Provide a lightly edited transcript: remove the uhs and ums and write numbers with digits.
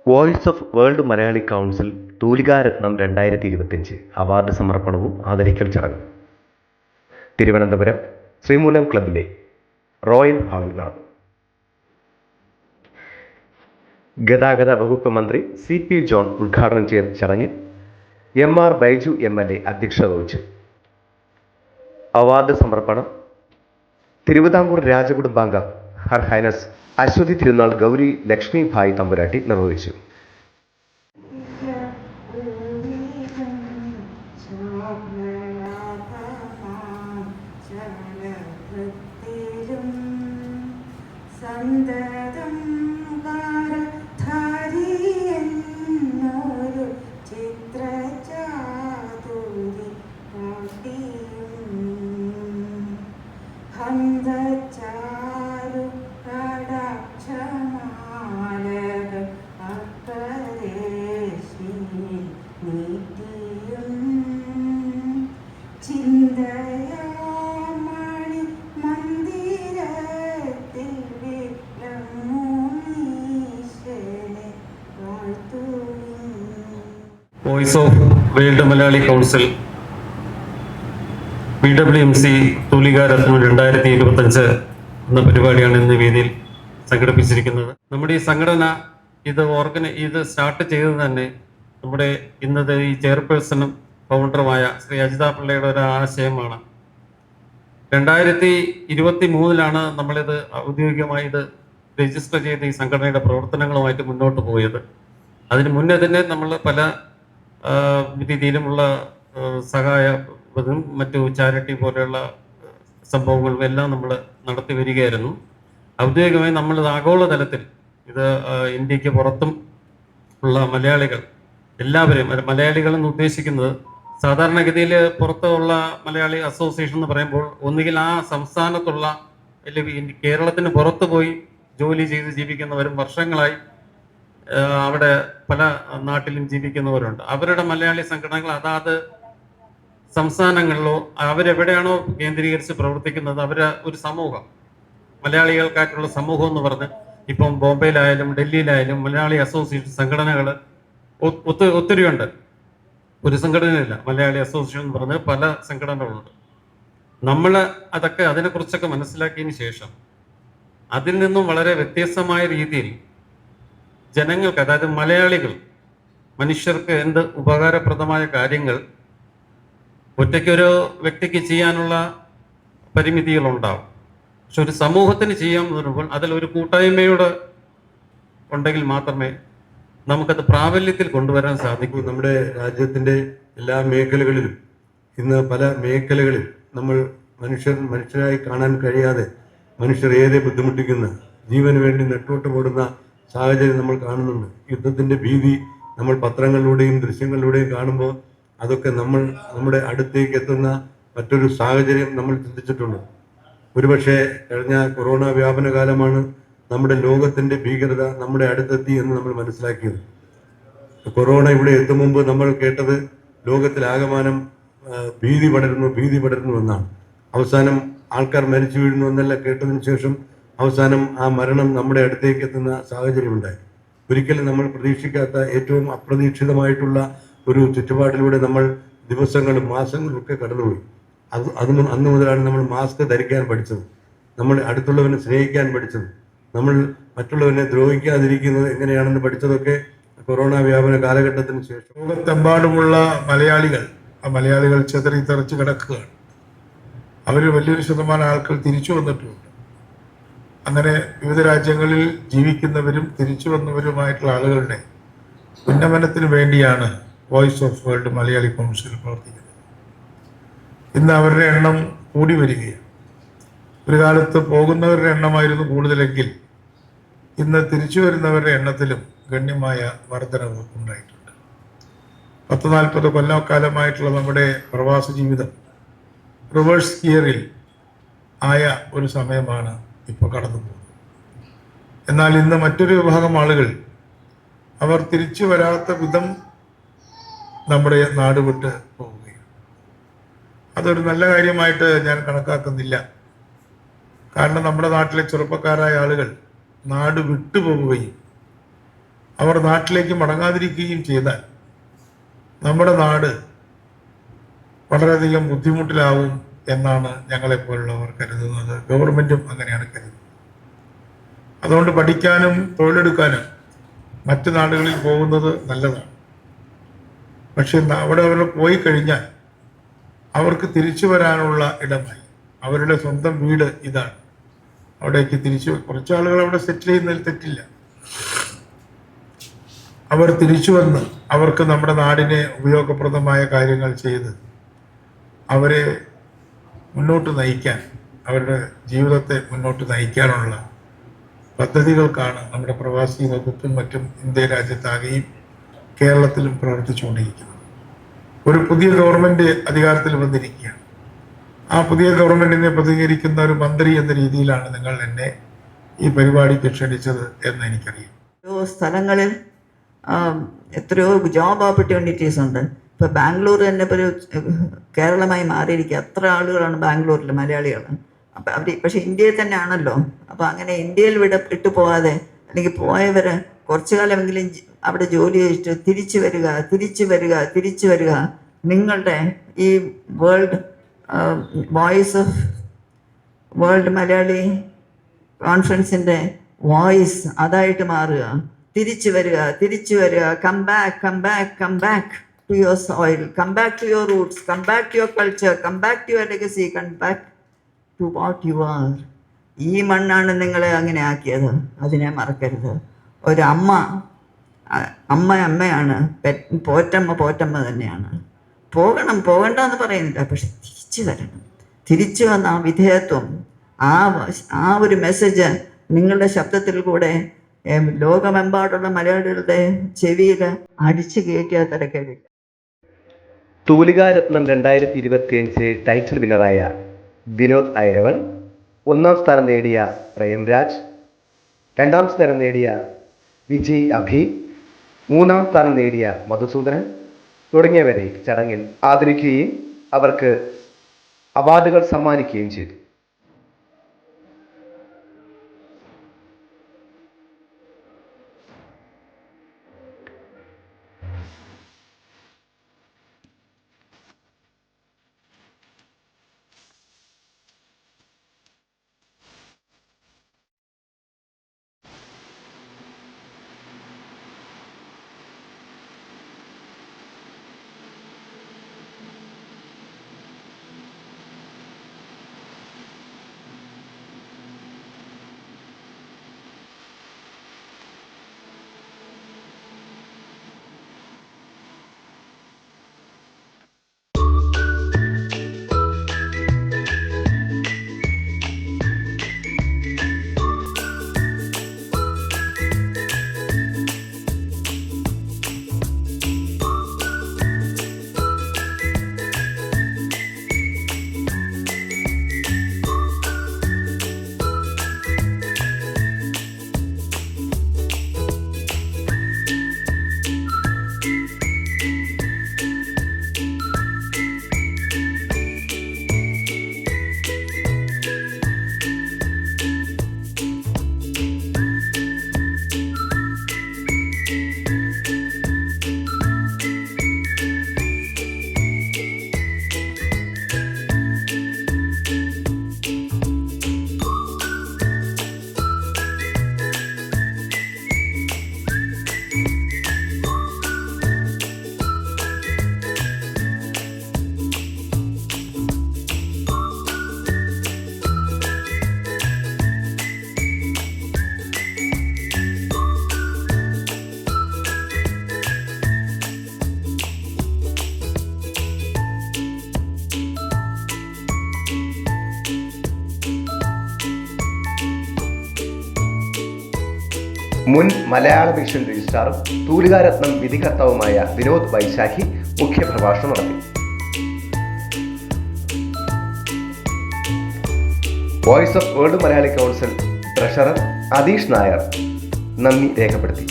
Voice of world Malayali council തൂലികാരത്നം 2025 award സമർപ്പണവും ആദരിക്കൽ ചടങ്ങും തിരുവനന്തപുരം ശ്രീമൂലം ക്ലബിലെ റോയൽ ഹാളിൽ നടന്നു. ഗതാഗത വകുപ്പ് മന്ത്രി CP ജോൺ ഉദ്ഘാടനം ചെയ്ത ചടങ്ങിൽ MR ബൈജു MLA അധ്യക്ഷത വഹിച്ചു. അവാർഡ് സമർപ്പണം തിരുവിതാംകൂർ രാജകുടുംബാംഗം ഹർ ഹൈനസ് അശ്വതി തിരുനാൾ ഗൗരി ലക്ഷ്മി ഭായ് തമ്പുരാട്ടി നിർവഹിച്ചു. Voice of world Malayali council PWMC തൂലികാരത്നം 2025 എന്ന പരിപാടിയാണ് ഇന്ന് വേദിയിൽ സംഘടിപ്പിച്ചിരിക്കുന്നത്. നമ്മുടെ ഈ സംഘടന ഇത് സ്റ്റാർട്ട് ചെയ്തത് തന്നെ നമ്മുടെ ഇന്നത്തെ ഈ ചെയർപേഴ്സണും ഫൗണ്ടറുമായ ശ്രീ അജിത പിള്ളയുടെ ഒരു ആശയമാണ്. 2023 നമ്മളിത് ഔദ്യോഗികമായി ഇത് രജിസ്റ്റർ ചെയ്ത് ഈ സംഘടനയുടെ പ്രവർത്തനങ്ങളുമായിട്ട് മുന്നോട്ട് പോയത്. അതിന് മുന്നേ തന്നെ നമ്മൾ പല രീതിയിലുമുള്ള മറ്റു ചാരിറ്റി പോലെയുള്ള സംഭവങ്ങളും എല്ലാം നമ്മൾ നടത്തി വരികയായിരുന്നു. ഔദ്യോഗികമായി നമ്മൾ ആഗോളതലത്തിൽ ഇത് ഇന്ത്യക്ക് പുറത്തും ഉള്ള മലയാളികൾ എല്ലാവരും, മലയാളികളെന്ന് ഉദ്ദേശിക്കുന്നത് സാധാരണഗതിയിൽ പുറത്തുള്ള മലയാളി അസോസിയേഷൻ എന്ന് പറയുമ്പോൾ ഒന്നുകിൽ ആ സംസ്ഥാനത്തുള്ള അല്ലെങ്കിൽ കേരളത്തിന് പുറത്ത് പോയി ജോലി ചെയ്ത് ജീവിക്കുന്നവരും വർഷങ്ങളായി അവിടെ പല നാട്ടിലും ജീവിക്കുന്നവരുണ്ട്. അവരുടെ മലയാളി സംഘടനകൾ അതാത് സംസ്ഥാനങ്ങളിലോ അവരെവിടെയാണോ കേന്ദ്രീകരിച്ച് പ്രവർത്തിക്കുന്നത് ഒരു സമൂഹം, മലയാളികൾക്കായിട്ടുള്ള സമൂഹം എന്ന് പറഞ്ഞ് ഇപ്പം ബോംബെയിലായാലും ഡൽഹിയിലായാലും മലയാളി അസോസിയേഷൻ സംഘടനകൾ ഒത്തിരിയുണ്ട്. ഒരു സംഘടനയില്ല, മലയാളി അസോസിയേഷൻ എന്ന് പറഞ്ഞ് പല സംഘടനകളുണ്ട്. നമ്മൾ അതിനെക്കുറിച്ചൊക്കെ മനസ്സിലാക്കിയതിന് ശേഷം അതിൽ നിന്നും വളരെ വ്യത്യസ്തമായ രീതിയിൽ ജനങ്ങൾക്ക്, അതായത് മനുഷ്യർക്ക് എന്ത് ഉപകാരപ്രദമായ കാര്യങ്ങൾ ഒറ്റയ്ക്കൊരു വ്യക്തിക്ക് ചെയ്യാനുള്ള പരിമിതികളുണ്ടാവും. പക്ഷെ ഒരു സമൂഹത്തിന് ചെയ്യാമെന്ന് പറയുമ്പോൾ അതിലൊരു കൂട്ടായ്മയോട് ഉണ്ടെങ്കിൽ മാത്രമേ നമുക്കത് പ്രാബല്യത്തിൽ കൊണ്ടുവരാൻ സാധിക്കൂ. നമ്മുടെ രാജ്യത്തിൻ്റെ എല്ലാ മേഖലകളിലും ഇന്ന് പല മേഖലകളിൽ നമ്മൾ മനുഷ്യരായി കാണാൻ കഴിയാതെ മനുഷ്യർ ഏറെ ബുദ്ധിമുട്ടിക്കുന്ന, ജീവന് വേണ്ടി നെട്ടോട്ടമോടുന്ന സാഹചര്യം നമ്മൾ കാണുന്നുണ്ട്. യുദ്ധത്തിൻ്റെ ഭീതി നമ്മൾ പത്രങ്ങളിലൂടെയും ദൃശ്യങ്ങളിലൂടെയും കാണുമ്പോൾ അതൊക്കെ നമ്മുടെ അടുത്തേക്ക് എത്തുന്ന മറ്റൊരു സാഹചര്യം നമ്മൾ ചിന്തിച്ചിട്ടുണ്ട്. ഒരുപക്ഷെ കഴിഞ്ഞ കൊറോണ വ്യാപന കാലമാണ് നമ്മുടെ ലോകത്തിൻ്റെ ഭീകരത നമ്മുടെ അടുത്തെത്തി എന്ന് നമ്മൾ മനസ്സിലാക്കിയത്. കൊറോണ ഇവിടെ എത്തും മുമ്പ് നമ്മൾ കേട്ടത് ലോകത്തിലാകമാനം ഭീതി പടരുന്നു എന്നാണ്. അവസാനം ആൾക്കാർ മരിച്ചു വീഴുന്നു എന്നല്ല കേട്ടതിന് ശേഷം അവസാനം ആ മരണം നമ്മുടെ അടുത്തേക്ക് എത്തുന്ന സാഹചര്യമുണ്ടായി. ഒരിക്കലും നമ്മൾ പ്രതീക്ഷിക്കാത്ത ഏറ്റവും അപ്രതീക്ഷിതമായിട്ടുള്ള ഒരു ചുറ്റുപാടിലൂടെ നമ്മൾ ദിവസങ്ങളും മാസങ്ങളും ഒക്കെ കടന്നുപോയി. അന്ന് മുതലാണ് നമ്മൾ മാസ്ക് ധരിക്കാൻ പഠിച്ചത്, നമ്മൾ അടുത്തുള്ളവനെ സ്നേഹിക്കാൻ പഠിച്ചത്, നമ്മൾ മറ്റുള്ളവനെ ദ്രോഹിക്കാതിരിക്കുന്നത് എങ്ങനെയാണെന്ന് പഠിച്ചതൊക്കെ കൊറോണ വ്യാപന കാലഘട്ടത്തിന് ശേഷം. ലോകത്തെമ്പാടുമുള്ള മലയാളികൾ ചെതറി തെറിച്ച് കിടക്കുകയാണ്. അവർ വലിയൊരു ശതമാനം ആൾക്കാർ തിരിച്ചു വന്നിട്ടുമുണ്ട്. അങ്ങനെ വിവിധ രാജ്യങ്ങളിൽ ജീവിക്കുന്നവരും തിരിച്ചു വന്നവരുമായിട്ടുള്ള ആളുകളുടെ ഉന്നമനത്തിന് വേണ്ടിയാണ് voice of world Malayali council പ്രവർത്തിക്കുന്നത്. ഇന്ന് അവരുടെ എണ്ണം കൂടി വരികയാണ്. ഒരു കാലത്ത് പോകുന്നവരുടെ എണ്ണമായിരുന്നു കൂടുതലെങ്കിൽ ഇന്ന് തിരിച്ചു വരുന്നവരുടെ എണ്ണത്തിലും ഗണ്യമായ വർധനവ് ഉണ്ടായിട്ടുണ്ട്. 40-40 കൊല്ലക്കാലമായിട്ടുള്ള നമ്മുടെ പ്രവാസ ജീവിതം റിവേഴ്സ് ഗിയറിൽ ആയ ഒരു സമയമാണ് ഇപ്പോൾ കടന്നു പോകുന്നത്. എന്നാൽ ഇന്ന് മറ്റൊരു വിഭാഗം ആളുകൾ അവർ തിരിച്ചു വരാത്ത വിധം നമ്മുടെ നാട് വിട്ട് പോവുകയാണ്. അതൊരു നല്ല കാര്യമായിട്ട് ഞാൻ കണക്കാക്കുന്നില്ല. കാരണം നമ്മുടെ നാട്ടിലെ ചെറുപ്പക്കാരായ ആളുകൾ നാട് വിട്ടുപോവുകയും അവർ നാട്ടിലേക്ക് മടങ്ങാതിരിക്കുകയും ചെയ്താൽ നമ്മുടെ നാട് വളരെയധികം ബുദ്ധിമുട്ടിലാവും എന്നാണ് ഞങ്ങളെപ്പോലുള്ളവർ കരുതുന്നത്. ഗവൺമെൻറ്റും അങ്ങനെയാണ് കരുതുന്നത്. അതുകൊണ്ട് പഠിക്കാനും തൊഴിലെടുക്കാനും മറ്റു നാടുകളിൽ പോകുന്നത് നല്ലതാണ്. പക്ഷെ അവിടെ അവർ പോയി കഴിഞ്ഞാൽ അവർക്ക് തിരിച്ചു വരാനുള്ള ഇടമായി. അവരുടെ സ്വന്തം വീട് ഇതാണ്. അവിടേക്ക് തിരിച്ചു കുറച്ച് ആളുകൾ അവിടെ സെറ്റിൽ ചെയ്യുന്നതിൽ തെറ്റില്ല. അവർ തിരിച്ചു വന്ന് അവർക്ക് നമ്മുടെ നാടിനെ ഉപയോഗപ്രദമായ കാര്യങ്ങൾ ചെയ്ത് അവരെ മുന്നോട്ട് നയിക്കാൻ, അവരുടെ ജീവിതത്തെ മുന്നോട്ട് നയിക്കാനുള്ള പദ്ധതികൾക്കാണ് നമ്മുടെ പ്രവാസി വകുപ്പും മറ്റും ഇന്ത്യ രാജ്യത്താകെയും കേരളത്തിലും പ്രവർത്തിച്ചുകൊണ്ടിരിക്കുന്നത്. ഒരു പുതിയ ഗവൺമെൻറ് അധികാരത്തിൽ വന്നിരിക്കുകയാണ്. ആ പുതിയ ഗവൺമെൻറ്റിനെ പ്രതികരിക്കുന്ന ഒരു മന്ത്രി എന്ന രീതിയിലാണ് നിങ്ങൾ എന്നെ ഈ പരിപാടിക്ക് ക്ഷണിച്ചത് എന്ന് എനിക്കറിയാം. ഓരോ സ്ഥലങ്ങളിൽ എത്രയോ ജോബ് ഓപ്പർച്യൂണിറ്റീസ് ഉണ്ട്. ഇപ്പോൾ ബാംഗ്ലൂർ തന്നെ ഇപ്പോൾ ഒരു കേരളമായി മാറിയിരിക്കുക. അത്ര ആളുകളാണ് ബാംഗ്ലൂരിൽ മലയാളികൾ. അപ്പം അവർ പക്ഷേ ഇന്ത്യയിൽ തന്നെ ആണല്ലോ. അപ്പോൾ അങ്ങനെ ഇന്ത്യയിൽ വിട്ടു പോകാതെ അല്ലെങ്കിൽ പോയവർ കുറച്ചു കാലമെങ്കിലും അവിടെ ജോലി ചെയ്തിട്ട് തിരിച്ചു വരിക നിങ്ങളുടെ ഈ വേൾഡ് മലയാളി കോൺഫറൻസിൻ്റെ വോയിസ് അതായിട്ട് മാറുക. തിരിച്ചു വരിക. Come back to your soil, come back to your roots, come back to your culture, come back to your legacy, come back to what you are. ഈ മണ്ണാണ് നിങ്ങളെ അങ്ങനെ ആക്കിയത്, അതിനെ മറക്കരുത്. അമ്മയാണ്, പോറ്റമ്മ തന്നെയാണ്. പോകണ്ടെന്ന് പറയുന്നില്ല, പക്ഷെ തിരിച്ചു വന്ന ആ വിധേയത്വം, ആ ഒരു മെസ്സേജ് നിങ്ങളുടെ ശബ്ദത്തിൽ കൂടെ ലോകമെമ്പാടുള്ള മലയാളികളുടെ ചെവിയിൽ അടിച്ചു കയറ്റിയ തിരക്കേടില്ല. തൂലികാരത്നം 2025 ടൈറ്റിൽ വിന്നറായ വിനോദ് ഐരവൺ, 1ാം സ്ഥാനം നേടിയ പ്രേംരാജ്, 2ാം സ്ഥാനം നേടിയ വിജയ് അഭി, 3ാം സ്ഥാനം നേടിയ മധുസൂദനൻ തുടങ്ങിയവരെ ചടങ്ങിൽ ആദരിക്കുകയും അവർക്ക് അവാർഡുകൾ സമ്മാനിക്കുകയും ചെയ്തു. മുൻ മലയാള വിഷൻ രജിസ്ട്രാറും തൂലികാരത്നം വിധികർത്താവുമായ വിനോദ് വൈശാഖി മുഖ്യപ്രഭാഷണം നടത്തി. Voice of world Malayali council treasurer Atheesh Nair നന്ദി രേഖപ്പെടുത്തി.